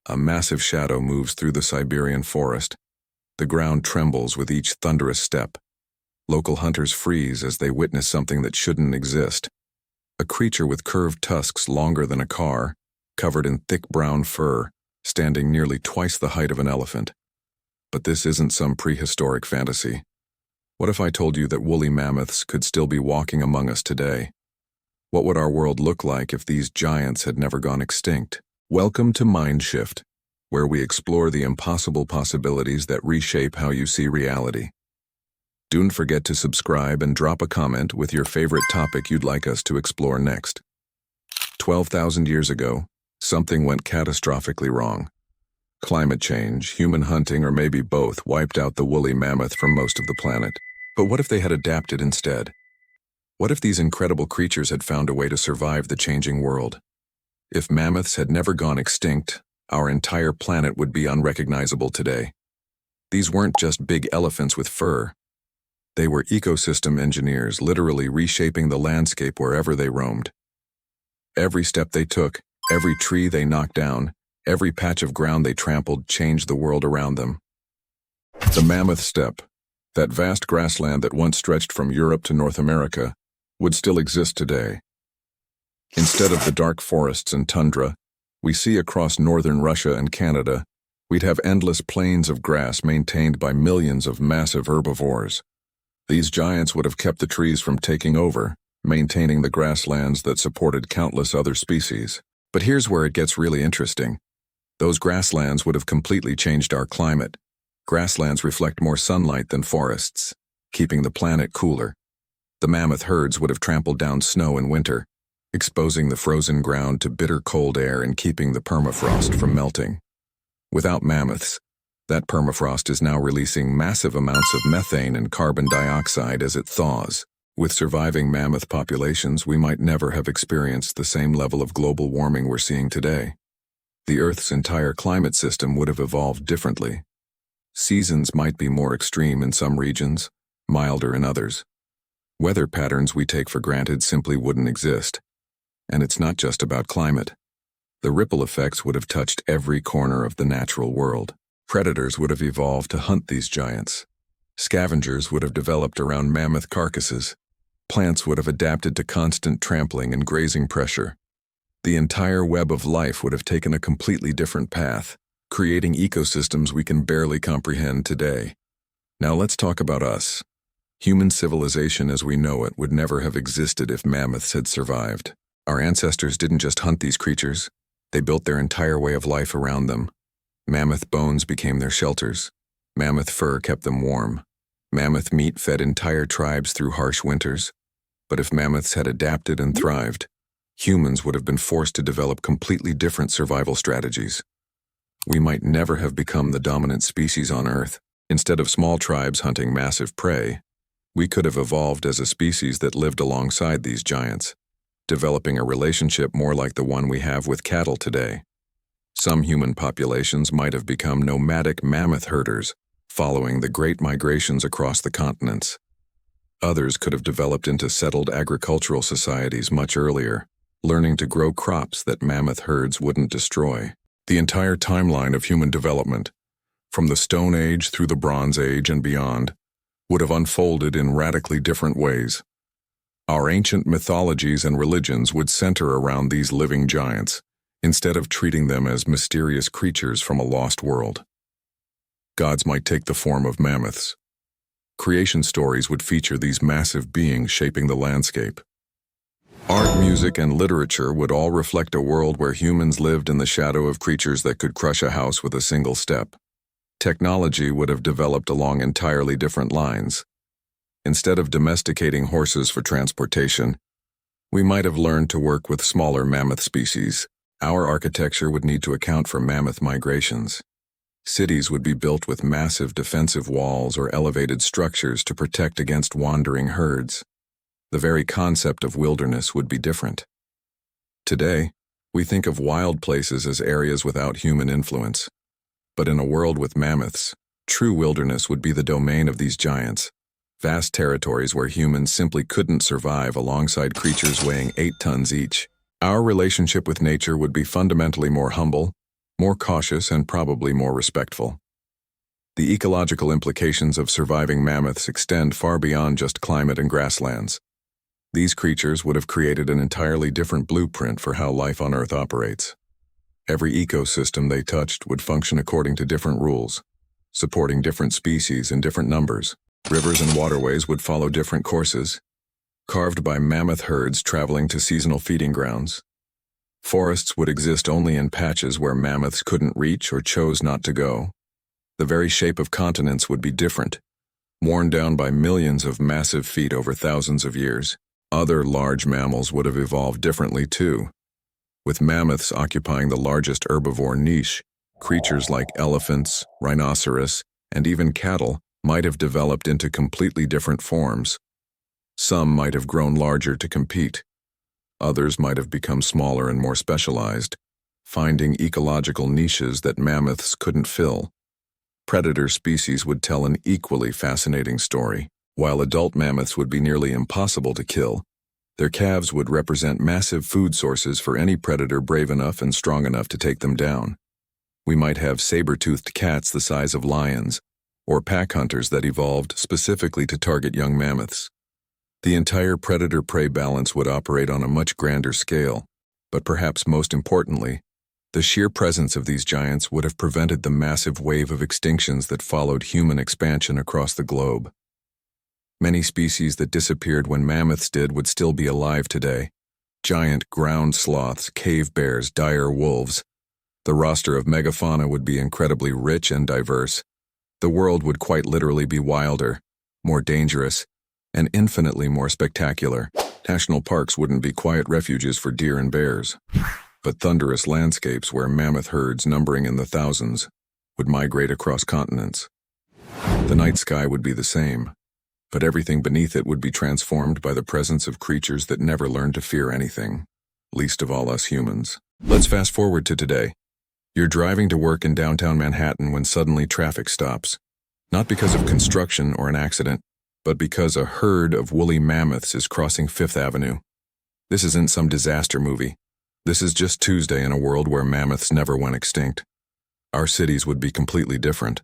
A massive shadow moves through the Siberian forest. The ground trembles with each thunderous step. Local hunters freeze as they witness something that shouldn't exist. A creature with curved tusks longer than a car, covered in thick brown fur, standing nearly twice the height of an elephant. But this isn't some prehistoric fantasy. What if I told you that woolly mammoths could still be walking among us today? What would our world look like if these giants had never gone extinct? Welcome to Mindshift, where we explore the impossible possibilities that reshape how you see reality. Don't forget to subscribe and drop a comment with your favorite topic you'd like us to explore next. 12,000 years ago, something went catastrophically wrong. Climate change, human hunting, or maybe both wiped out the woolly mammoth from most of the planet. But what if they had adapted instead? What if these incredible creatures had found a way to survive the changing world? If mammoths had never gone extinct, our entire planet would be unrecognizable today. These weren't just big elephants with fur. They were ecosystem engineers, literally reshaping the landscape wherever they roamed. Every step they took, every tree they knocked down, every patch of ground they trampled changed the world around them. The mammoth steppe, that vast grassland that once stretched from Europe to North America, would still exist today. Instead of the dark forests and tundra we see across northern Russia and Canada, we'd have endless plains of grass maintained by millions of massive herbivores. These giants would have kept the trees from taking over, maintaining the grasslands that supported countless other species. But here's where it gets really interesting. Those grasslands would have completely changed our climate. Grasslands reflect more sunlight than forests, keeping the planet cooler. The mammoth herds would have trampled down snow in winter, exposing the frozen ground to bitter cold air and keeping the permafrost from melting. Without mammoths, that permafrost is now releasing massive amounts of methane and carbon dioxide as it thaws. With surviving mammoth populations, we might never have experienced the same level of global warming we're seeing today. The Earth's entire climate system would have evolved differently. Seasons might be more extreme in some regions, milder in others. Weather patterns we take for granted simply wouldn't exist. And it's not just about climate. The ripple effects would have touched every corner of the natural world. Predators would have evolved to hunt these giants. Scavengers would have developed around mammoth carcasses. Plants would have adapted to constant trampling and grazing pressure. The entire web of life would have taken a completely different path, creating ecosystems we can barely comprehend today. Now let's talk about us. Human civilization as we know it would never have existed if mammoths had survived. Our ancestors didn't just hunt these creatures, they built their entire way of life around them. Mammoth bones became their shelters. Mammoth fur kept them warm. Mammoth meat fed entire tribes through harsh winters. But if mammoths had adapted and thrived, humans would have been forced to develop completely different survival strategies. We might never have become the dominant species on Earth. Instead of small tribes hunting massive prey, we could have evolved as a species that lived alongside these giants, developing a relationship more like the one we have with cattle today. Some human populations might have become nomadic mammoth herders, following the great migrations across the continents. Others could have developed into settled agricultural societies much earlier, learning to grow crops that mammoth herds wouldn't destroy. The entire timeline of human development, from the Stone Age through the Bronze Age and beyond, would have unfolded in radically different ways. Our ancient mythologies and religions would center around these living giants, instead of treating them as mysterious creatures from a lost world. Gods might take the form of mammoths. Creation stories would feature these massive beings shaping the landscape. Art, music, and literature would all reflect a world where humans lived in the shadow of creatures that could crush a house with a single step. Technology would have developed along entirely different lines. Instead of domesticating horses for transportation, we might have learned to work with smaller mammoth species. Our architecture would need to account for mammoth migrations. Cities would be built with massive defensive walls or elevated structures to protect against wandering herds. The very concept of wilderness would be different. Today, we think of wild places as areas without human influence. But in a world with mammoths, true wilderness would be the domain of these giants. Vast territories where humans simply couldn't survive alongside creatures weighing 8 tons each. Our relationship with nature would be fundamentally more humble, more cautious and probably more respectful. The ecological implications of surviving mammoths extend far beyond just climate and grasslands. These creatures would have created an entirely different blueprint for how life on Earth operates. Every ecosystem they touched would function according to different rules, supporting different species in different numbers. Rivers and waterways would follow different courses, carved by mammoth herds traveling to seasonal feeding grounds. Forests would exist only in patches where mammoths couldn't reach or chose not to go. The very shape of continents would be different, worn down by millions of massive feet over thousands of years. Other large mammals would have evolved differently too. With mammoths occupying the largest herbivore niche, creatures like elephants, rhinoceros, and even cattle might have developed into completely different forms. Some might have grown larger to compete. Others might have become smaller and more specialized, finding ecological niches that mammoths couldn't fill. Predator species would tell an equally fascinating story. While adult mammoths would be nearly impossible to kill, their calves would represent massive food sources for any predator brave enough and strong enough to take them down. We might have saber-toothed cats the size of lions, or pack hunters that evolved specifically to target young mammoths. The entire predator-prey balance would operate on a much grander scale, but perhaps most importantly, the sheer presence of these giants would have prevented the massive wave of extinctions that followed human expansion across the globe. Many species that disappeared when mammoths did would still be alive today. Giant ground sloths, cave bears, dire wolves. The roster of megafauna would be incredibly rich and diverse. The world would quite literally be wilder, more dangerous, and infinitely more spectacular. National parks wouldn't be quiet refuges for deer and bears, but thunderous landscapes where mammoth herds numbering in the thousands would migrate across continents. The night sky would be the same, but everything beneath it would be transformed by the presence of creatures that never learned to fear anything, least of all us humans. Let's fast forward to today. You're driving to work in downtown Manhattan when suddenly traffic stops, not because of construction or an accident, but because a herd of woolly mammoths is crossing Fifth Avenue. This isn't some disaster movie. This is just Tuesday in a world where mammoths never went extinct. Our cities would be completely different.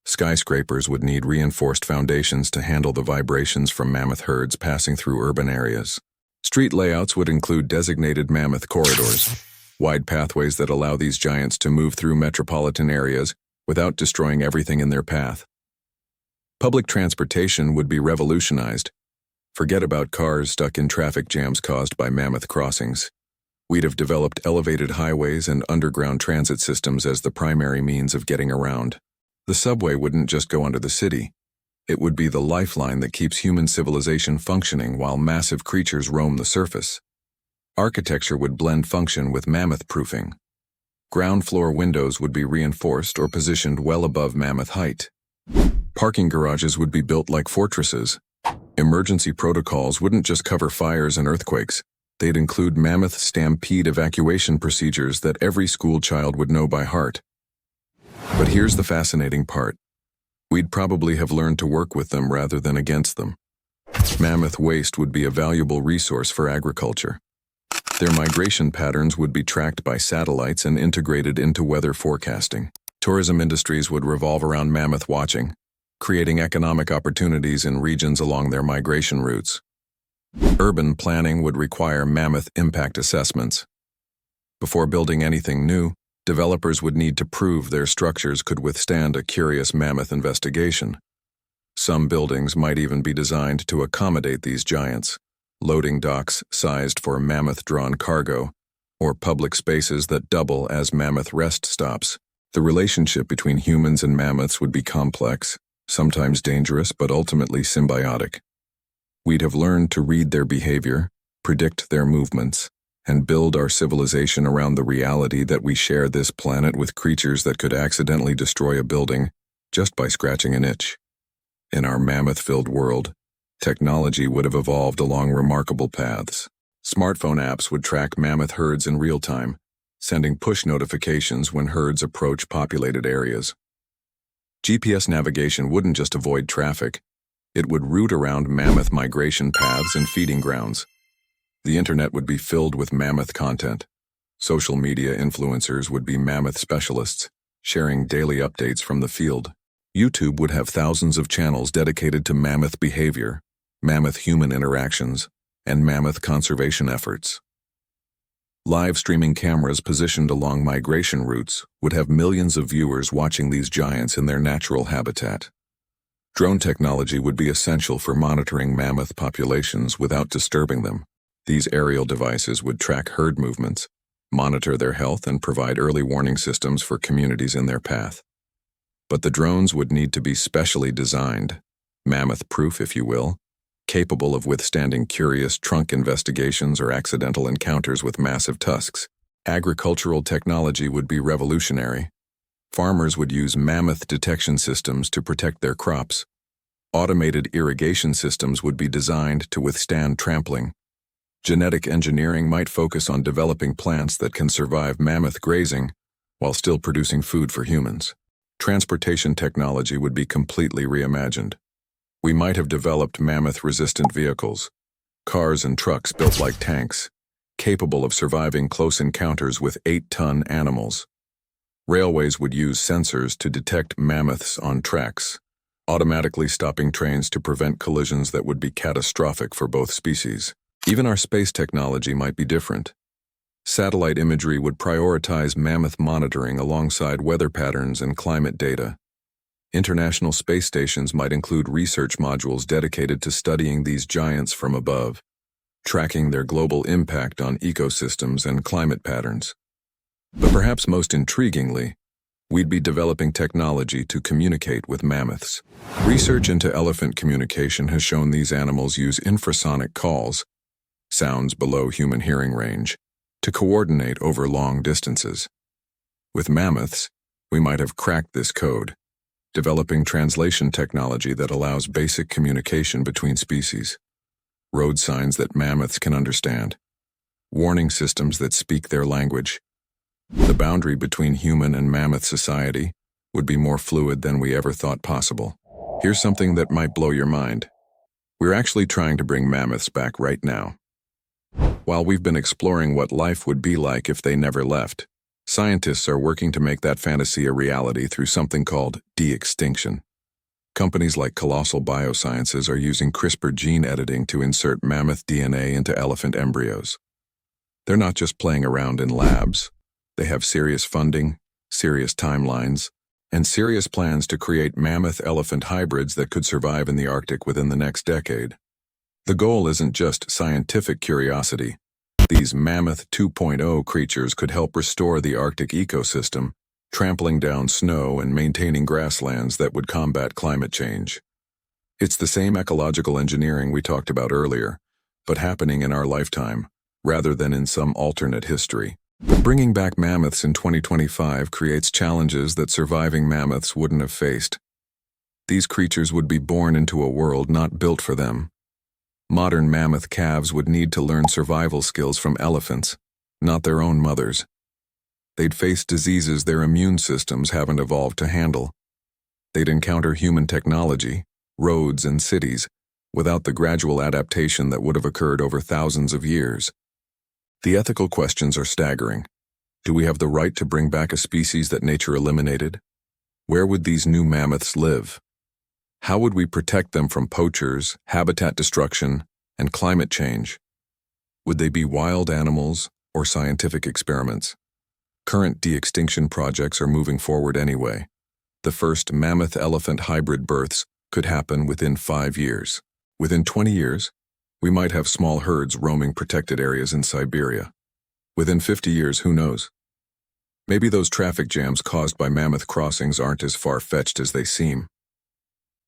Skyscrapers would need reinforced foundations to handle the vibrations from mammoth herds passing through urban areas. Street layouts would include designated mammoth corridors, wide pathways that allow these giants to move through metropolitan areas without destroying everything in their path. Public transportation would be revolutionized. Forget about cars stuck in traffic jams caused by mammoth crossings. We'd have developed elevated highways and underground transit systems as the primary means of getting around. The subway wouldn't just go under the city. It would be the lifeline that keeps human civilization functioning while massive creatures roam the surface. Architecture would blend function with mammoth-proofing. Ground floor windows would be reinforced or positioned well above mammoth height. Parking garages would be built like fortresses. Emergency protocols wouldn't just cover fires and earthquakes. They'd include mammoth stampede evacuation procedures that every school child would know by heart. But here's the fascinating part. We'd probably have learned to work with them rather than against them. Mammoth waste would be a valuable resource for agriculture. Their migration patterns would be tracked by satellites and integrated into weather forecasting. Tourism industries would revolve around mammoth watching, creating economic opportunities in regions along their migration routes. Urban planning would require mammoth impact assessments. Before building anything new, developers would need to prove their structures could withstand a curious mammoth investigation. Some buildings might even be designed to accommodate these giants, loading docks sized for mammoth-drawn cargo, or public spaces that double as mammoth rest stops. The relationship between humans and mammoths would be complex, sometimes dangerous, but ultimately symbiotic. We'd have learned to read their behavior, predict their movements, and build our civilization around the reality that we share this planet with creatures that could accidentally destroy a building just by scratching an itch. In our mammoth-filled world, technology would have evolved along remarkable paths. Smartphone apps would track mammoth herds in real time, sending push notifications when herds approach populated areas. GPS navigation wouldn't just avoid traffic, it would route around mammoth migration paths and feeding grounds. The internet would be filled with mammoth content. Social media influencers would be mammoth specialists, sharing daily updates from the field. YouTube would have thousands of channels dedicated to mammoth behavior, mammoth-human interactions, and mammoth conservation efforts. Live streaming cameras positioned along migration routes would have millions of viewers watching these giants in their natural habitat. Drone technology would be essential for monitoring mammoth populations without disturbing them. These aerial devices would track herd movements, monitor their health, and provide early warning systems for communities in their path. But the drones would need to be specially designed, mammoth-proof if you will, capable of withstanding curious trunk investigations or accidental encounters with massive tusks. Agricultural technology would be revolutionary. Farmers would use mammoth detection systems to protect their crops. Automated irrigation systems would be designed to withstand trampling. Genetic engineering might focus on developing plants that can survive mammoth grazing while still producing food for humans. Transportation technology would be completely reimagined. We might have developed mammoth-resistant vehicles, cars and trucks built like tanks, capable of surviving close encounters with 8-ton animals. Railways would use sensors to detect mammoths on tracks, automatically stopping trains to prevent collisions that would be catastrophic for both species. Even our space technology might be different. Satellite imagery would prioritize mammoth monitoring alongside weather patterns and climate data. International space stations might include research modules dedicated to studying these giants from above, tracking their global impact on ecosystems and climate patterns. But perhaps most intriguingly, we'd be developing technology to communicate with mammoths. Research into elephant communication has shown these animals use infrasonic calls, sounds below human hearing range, to coordinate over long distances. With mammoths, we might have cracked this code, developing translation technology that allows basic communication between species, road signs that mammoths can understand, warning systems that speak their language. The boundary between human and mammoth society would be more fluid than we ever thought possible. Here's something that might blow your mind. We're actually trying to bring mammoths back right now. While we've been exploring what life would be like if they never left, scientists are working to make that fantasy a reality through something called de-extinction. Companies like Colossal Biosciences are using CRISPR gene editing to insert mammoth DNA into elephant embryos. They're not just playing around in labs. They have serious funding, serious timelines, and serious plans to create mammoth-elephant hybrids that could survive in the Arctic within the next decade. The goal isn't just scientific curiosity. These Mammoth 2.0 creatures could help restore the Arctic ecosystem, trampling down snow and maintaining grasslands that would combat climate change. It's the same ecological engineering we talked about earlier, but happening in our lifetime, rather than in some alternate history. But bringing back mammoths in 2025 creates challenges that surviving mammoths wouldn't have faced. These creatures would be born into a world not built for them. Modern mammoth calves would need to learn survival skills from elephants, not their own mothers. They'd face diseases their immune systems haven't evolved to handle. They'd encounter human technology, roads and cities, without the gradual adaptation that would have occurred over thousands of years. The ethical questions are staggering. Do we have the right to bring back a species that nature eliminated? Where would these new mammoths live? How would we protect them from poachers, habitat destruction, and climate change? Would they be wild animals or scientific experiments? Current de-extinction projects are moving forward anyway. The first mammoth-elephant hybrid births could happen within 5 years. Within 20 years, we might have small herds roaming protected areas in Siberia. Within 50 years, who knows? Maybe those traffic jams caused by mammoth crossings aren't as far-fetched as they seem.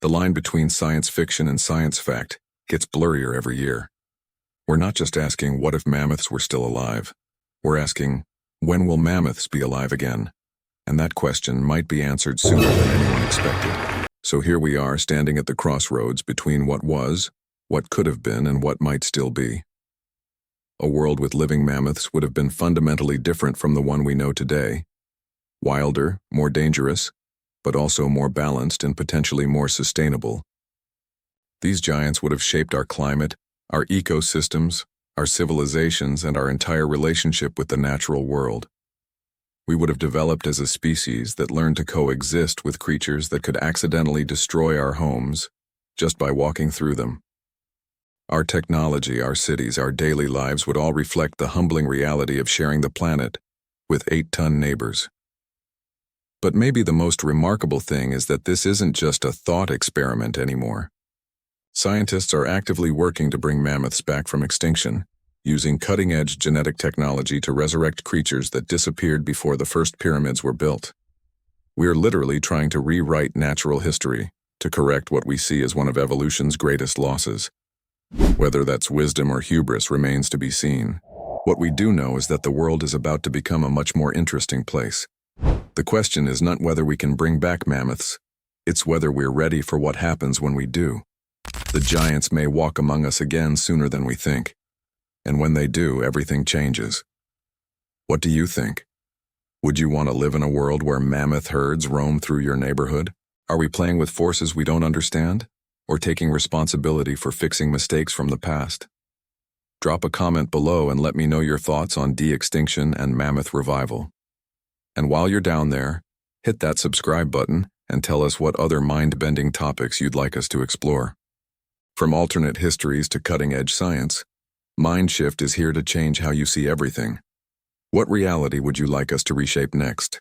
The line between science fiction and science fact gets blurrier every year. We're not just asking what if mammoths were still alive. We're asking, when will mammoths be alive again? And that question might be answered sooner than anyone expected. So here we are standing at the crossroads between what was, what could have been, and what might still be. A world with living mammoths would have been fundamentally different from the one we know today. Wilder, more dangerous, but also more balanced and potentially more sustainable. These giants would have shaped our climate, our ecosystems, our civilizations, and our entire relationship with the natural world. We would have developed as a species that learned to coexist with creatures that could accidentally destroy our homes just by walking through them. Our technology, our cities, our daily lives would all reflect the humbling reality of sharing the planet with 8-ton neighbors. But maybe the most remarkable thing is that this isn't just a thought experiment anymore. Scientists are actively working to bring mammoths back from extinction, using cutting-edge genetic technology to resurrect creatures that disappeared before the first pyramids were built. We are literally trying to rewrite natural history to correct what we see as one of evolution's greatest losses. Whether that's wisdom or hubris remains to be seen. What we do know is that the world is about to become a much more interesting place. The question is not whether we can bring back mammoths, it's whether we're ready for what happens when we do. The giants may walk among us again sooner than we think. And when they do, everything changes. What do you think? Would you want to live in a world where mammoth herds roam through your neighborhood? Are we playing with forces we don't understand? Or taking responsibility for fixing mistakes from the past? Drop a comment below and let me know your thoughts on de-extinction and mammoth revival. And while you're down there, hit that subscribe button and tell us what other mind-bending topics you'd like us to explore. From alternate histories to cutting-edge science, Mindshift is here to change how you see everything. What reality would you like us to reshape next?